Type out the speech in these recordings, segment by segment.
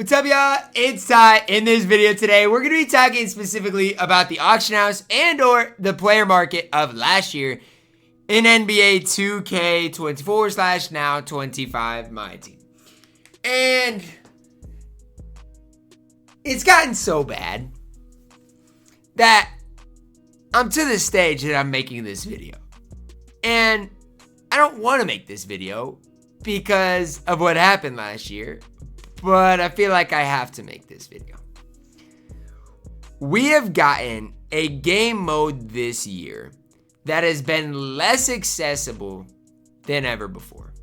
What's up, y'all? It's Ty. In this video today, we're going to be talking specifically about the auction house and or the player market of last year in NBA 2K24/now 25 MyTeam. And it's gotten so bad that I'm to the stage that I'm making this video. And I don't want to make this video because of what happened last year, but I feel like I have to make this video. We have gotten a game mode this year that has been less accessible than ever before.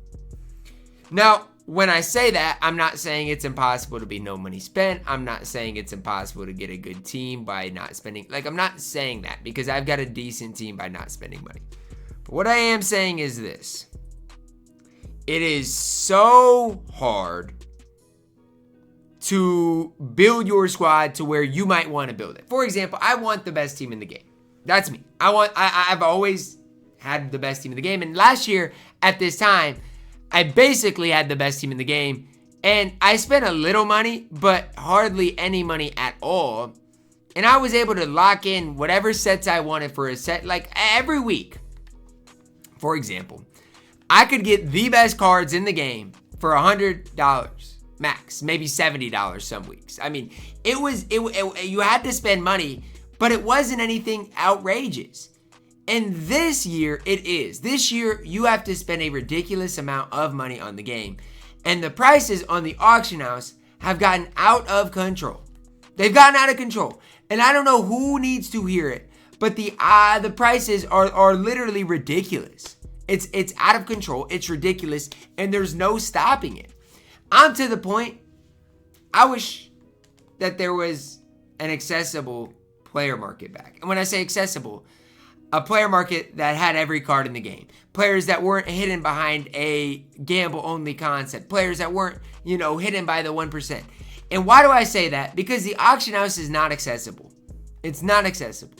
Now, when I say that, I'm not saying it's impossible to be no money spent. I'm not saying it's impossible to get a good team by not spending. I'm not saying that because I've got a decent team by not spending money. But what I am saying is this. It is so hard to build your squad to where you might want to build it. For example, I want the best team in the game. That's me. I've always had the best team in the game. And last year at this time, I basically had the best team in the game. And I spent a little money, but hardly any money at all. And I was able to lock in whatever sets I wanted for a set, like every week. For example, I could get the best cards in the game for $100 max, maybe $70 some weeks. I mean, you had to spend money, but it wasn't anything outrageous. And this year, it is. This year, you have to spend a ridiculous amount of money on the game. And the prices on the auction house have gotten out of control. They've gotten out of control. And I don't know who needs to hear it, but the prices are literally ridiculous. It's out of control. It's ridiculous. And there's no stopping it. I'm to the point, I wish that there was an accessible player market back. And when I say accessible, a player market that had every card in the game. Players that weren't hidden behind a gamble-only concept. Players that weren't, hidden by the 1%. And why do I say that? Because the auction house is not accessible. It's not accessible.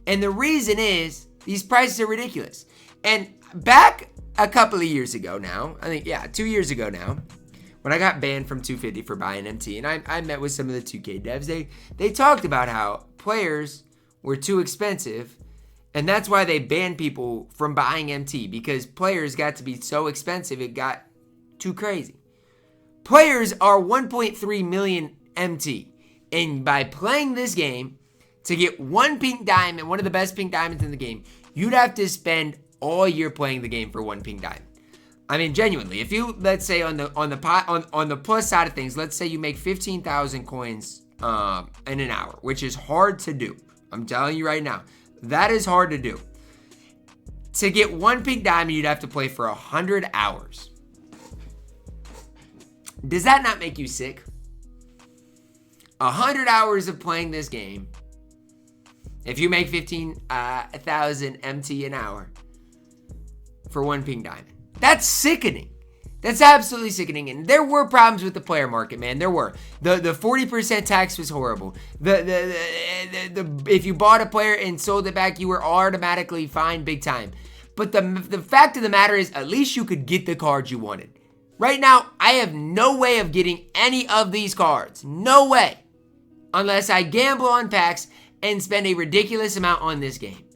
And the reason is, these prices are ridiculous. And back a couple of years ago now, 2 years ago now, when I got banned from 250 for buying MT, and I met with some of the 2K devs, they talked about how players were too expensive, and that's why they banned people from buying MT, because players got to be so expensive, it got too crazy. Players are 1.3 million MT, and by playing this game, to get one pink diamond, one of the best pink diamonds in the game, you'd have to spend all year playing the game for one pink diamond. I mean, genuinely, if you, let's say on the plus side of things, let's say you make 15,000 coins in an hour, which is hard to do. I'm telling you right now, that is hard to do. To get one pink diamond, you'd have to play for 100 hours. Does that not make you sick? 100 hours of playing this game. If you make 15,000 MT an hour for one pink diamond. That's sickening. That's absolutely sickening. And there were problems with the player market, man. There were. The 40% tax was horrible. If you bought a player and sold it back, you were automatically fined big time. But the fact of the matter is, at least you could get the cards you wanted. Right now, I have no way of getting any of these cards. No way. Unless I gamble on packs and spend a ridiculous amount on this game.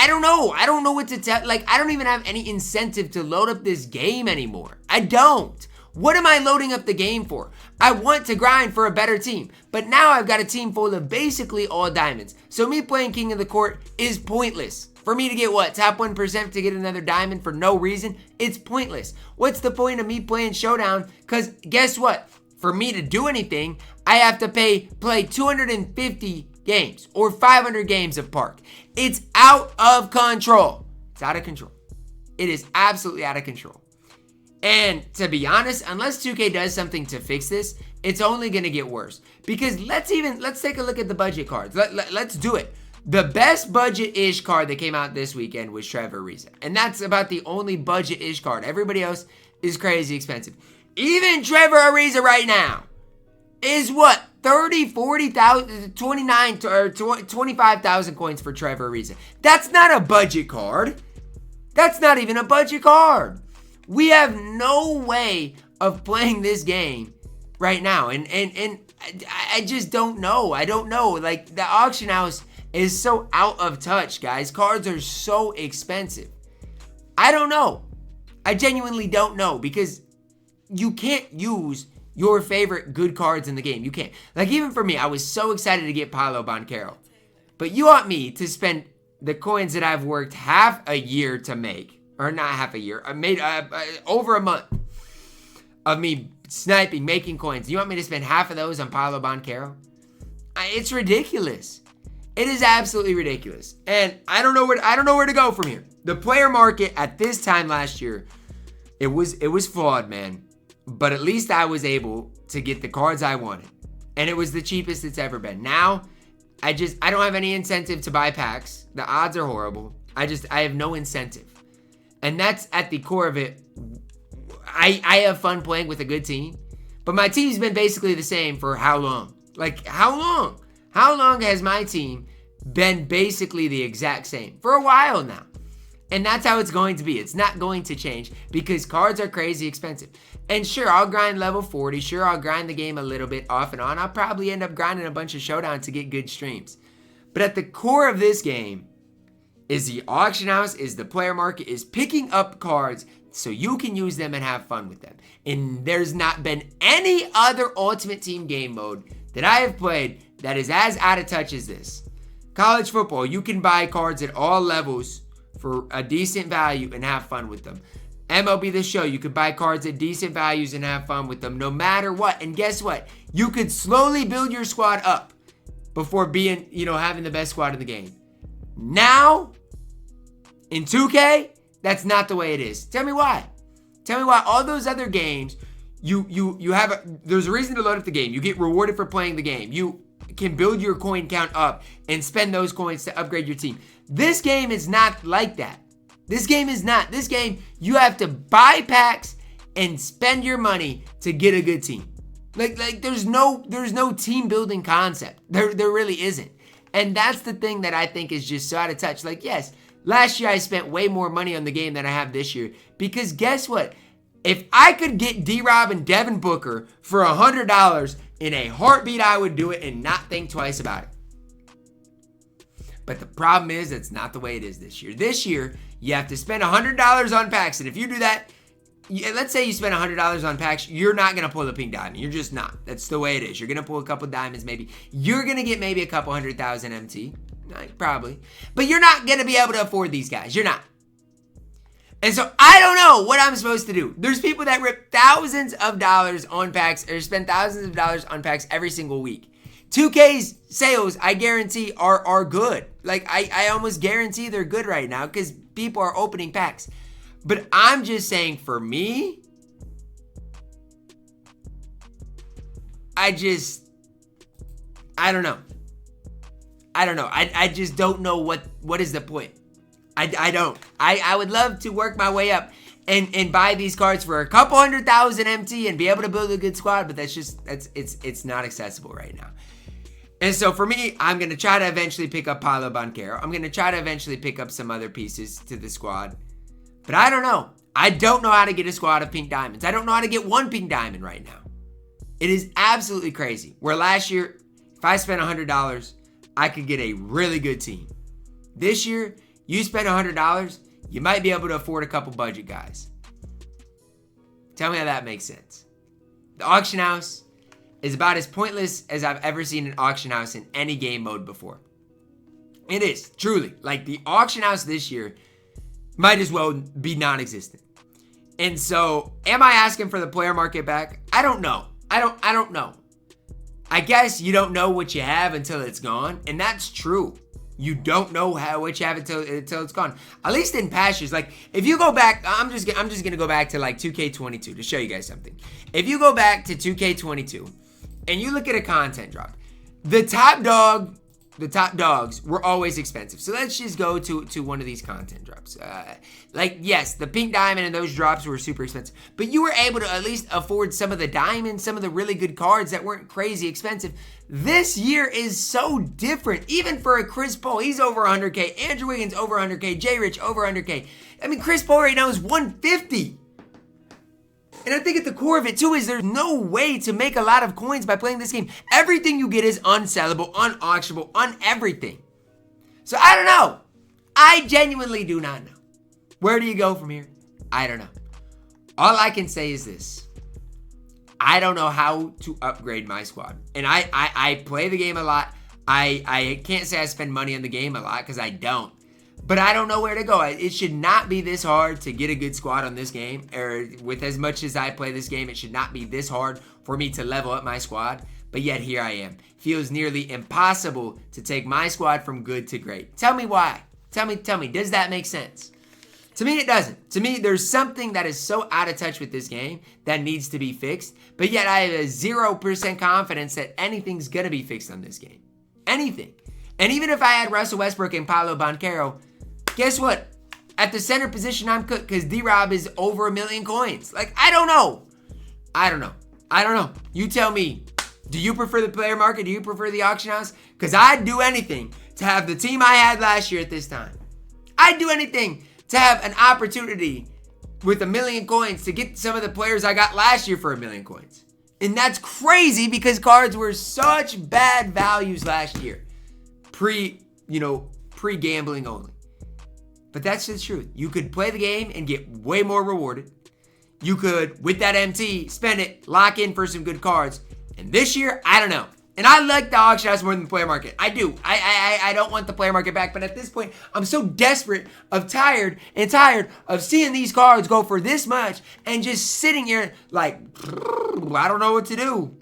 I don't know. I don't know what to tell. I don't even have any incentive to load up this game anymore. I don't. What am I loading up the game for? I want to grind for a better team. But now I've got a team full of basically all diamonds. So me playing King of the Court is pointless. For me to get what? Top 1% to get another diamond for no reason? It's pointless. What's the point of me playing Showdown? Because guess what? For me to do anything, I have to play 250 games or 500 games of Park. It's out of control. It's out of control. It is absolutely out of control. And to be honest, unless 2K does something to fix this, it's only going to get worse. Because let's take a look at the budget cards. Let's do it. The best budget-ish card that came out this weekend was Trevor Ariza. And that's about the only budget-ish card. Everybody else is crazy expensive. Even Trevor Ariza right now is what? 30, 40,000, 29, or 25,000 coins for Trevor Ariza. That's not a budget card. That's not even a budget card. We have no way of playing this game right now. And I just don't know. I don't know. Like, the auction house is so out of touch, guys. Cards are so expensive. I don't know. I genuinely don't know, because you can't use your favorite good cards in the game. You can't. Like, even for me, I was so excited to get Paolo Banchero. But you want me to spend the coins that I've worked half a year to make, or not half a year, I made over a month of me sniping, making coins. You want me to spend half of those on Paolo Banchero? It's ridiculous. It is absolutely ridiculous. And I don't know where to go from here. The player market at this time last year, it was flawed, man. But at least I was able to get the cards I wanted. And it was the cheapest it's ever been. Now, I don't have any incentive to buy packs. The odds are horrible. I have no incentive. And that's at the core of it. I have fun playing with a good team. But my team's been basically the same for how long? Like, how long? How long has my team been basically the exact same? For a while now. And that's how it's going to be. It's not going to change, because cards are crazy expensive. And sure, I'll grind level 40. Sure, I'll grind the game a little bit off and on. I'll probably end up grinding a bunch of showdowns to get good streams. But at the core of this game is the auction house, is the player market, is picking up cards so you can use them and have fun with them. And there's not been any other Ultimate Team game mode that I have played that is as out of touch as this. College football, you can buy cards at all levels for a decent value and have fun with them. MLB The Show, you could buy cards at decent values and have fun with them no matter what. And guess what? You could slowly build your squad up before being, having the best squad in the game. Now, in 2K, that's not the way it is. Tell me why. Tell me why all those other games, there's a reason to load up the game. You get rewarded for playing the game. You can build your coin count up and spend those coins to upgrade your team. This game is not like that. This game is not. This game, you have to buy packs and spend your money to get a good team. Like there's no team building concept. There really isn't. And that's the thing that I think is just so out of touch. Like, yes, last year I spent way more money on the game than I have this year. Because guess what? If I could get D-Rob and Devin Booker for $100 in a heartbeat, I would do it and not think twice about it. But the problem is, that's not the way it is this year. This year, you have to spend $100 on packs. And if you do that, let's say you spend $100 on packs, you're not going to pull a pink diamond. You're just not. That's the way it is. You're going to pull a couple diamonds maybe. You're going to get maybe a couple 100,000 MT. Probably. But you're not going to be able to afford these guys. You're not. And so I don't know what I'm supposed to do. There's people that rip thousands of dollars on packs or spend thousands of dollars on packs every single week. 2K's sales, I guarantee, are good. Like, I almost guarantee they're good right now because people are opening packs. But I'm just saying, for me, I don't know. I just don't know what is the point. I don't. I would love to work my way up and buy these cards for a couple 100,000 MT and be able to build a good squad, but it's not accessible right now. And so for me, I'm going to try to eventually pick up Paolo Banchero. I'm going to try to eventually pick up some other pieces to the squad. But I don't know. I don't know how to get a squad of pink diamonds. I don't know how to get one pink diamond right now. It is absolutely crazy. Where last year, if I spent $100, I could get a really good team. This year, you spend $100, you might be able to afford a couple budget guys. Tell me how that makes sense. The auction house is about as pointless as I've ever seen an auction house in any game mode before. It is, truly. Like, the auction house this year might as well be non-existent. And so, am I asking for the player market back? I don't know. I don't know. I guess you don't know what you have until it's gone, and that's true. You don't know what you have until it's gone. At least in past years. Like, if you go back, I'm just gonna go back to like 2K22 to show you guys something. If you go back to 2K22 and you look at a content drop, the top dogs were always expensive. So let's just go to one of these content drops. Like, yes, the pink diamond and those drops were super expensive, but you were able to at least afford some of the diamonds, some of the really good cards that weren't crazy expensive. This year is so different. Even for a Chris Paul, he's over 100K. Andrew Wiggins over 100K. Jay Rich over 100K. I mean, Chris Paul right now is 150. And I think at the core of it too is there's no way to make a lot of coins by playing this game. Everything you get is unsellable, unauctionable, everything. So I don't know. I genuinely do not know. Where do you go from here? I don't know. All I can say is this. I don't know how to upgrade my squad. And I play the game a lot. I can't say I spend money on the game a lot because I don't. But I don't know where to go. It should not be this hard to get a good squad on this game. Or with as much as I play this game, it should not be this hard for me to level up my squad. But yet here I am. Feels nearly impossible to take my squad from good to great. Tell me why. Tell me, does that make sense? To me, it doesn't. To me, there's something that is so out of touch with this game that needs to be fixed. But yet I have a 0% confidence that anything's going to be fixed on this game. Anything. And even if I had Russell Westbrook and Paolo Banchero, guess what? At the center position, I'm cooked because D-Rob is over 1 million coins. Like, I don't know. You tell me. Do you prefer the player market? Do you prefer the auction house? Because I'd do anything to have the team I had last year at this time. I'd do anything to have an opportunity with 1 million coins to get some of the players I got last year for 1 million coins. And that's crazy because cards were such bad values last year. Pre-gambling only. But that's the truth. You could play the game and get way more rewarded. You could, with that MT, spend it, lock in for some good cards. And this year, I don't know. And I like the auction house more than the player market. I do. I don't want the player market back. But at this point, I'm so desperate tired of seeing these cards go for this much and just sitting here like, I don't know what to do.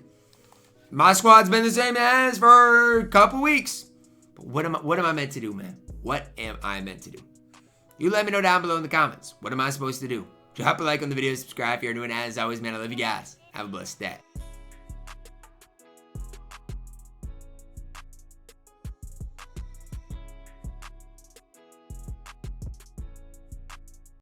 My squad's been the same as for a couple weeks. But what am I meant to do, man? What am I meant to do? You let me know down below in the comments. What am I supposed to do? Drop a like on the video, subscribe if you're new, and as always, man, I love you guys. Have a blessed day.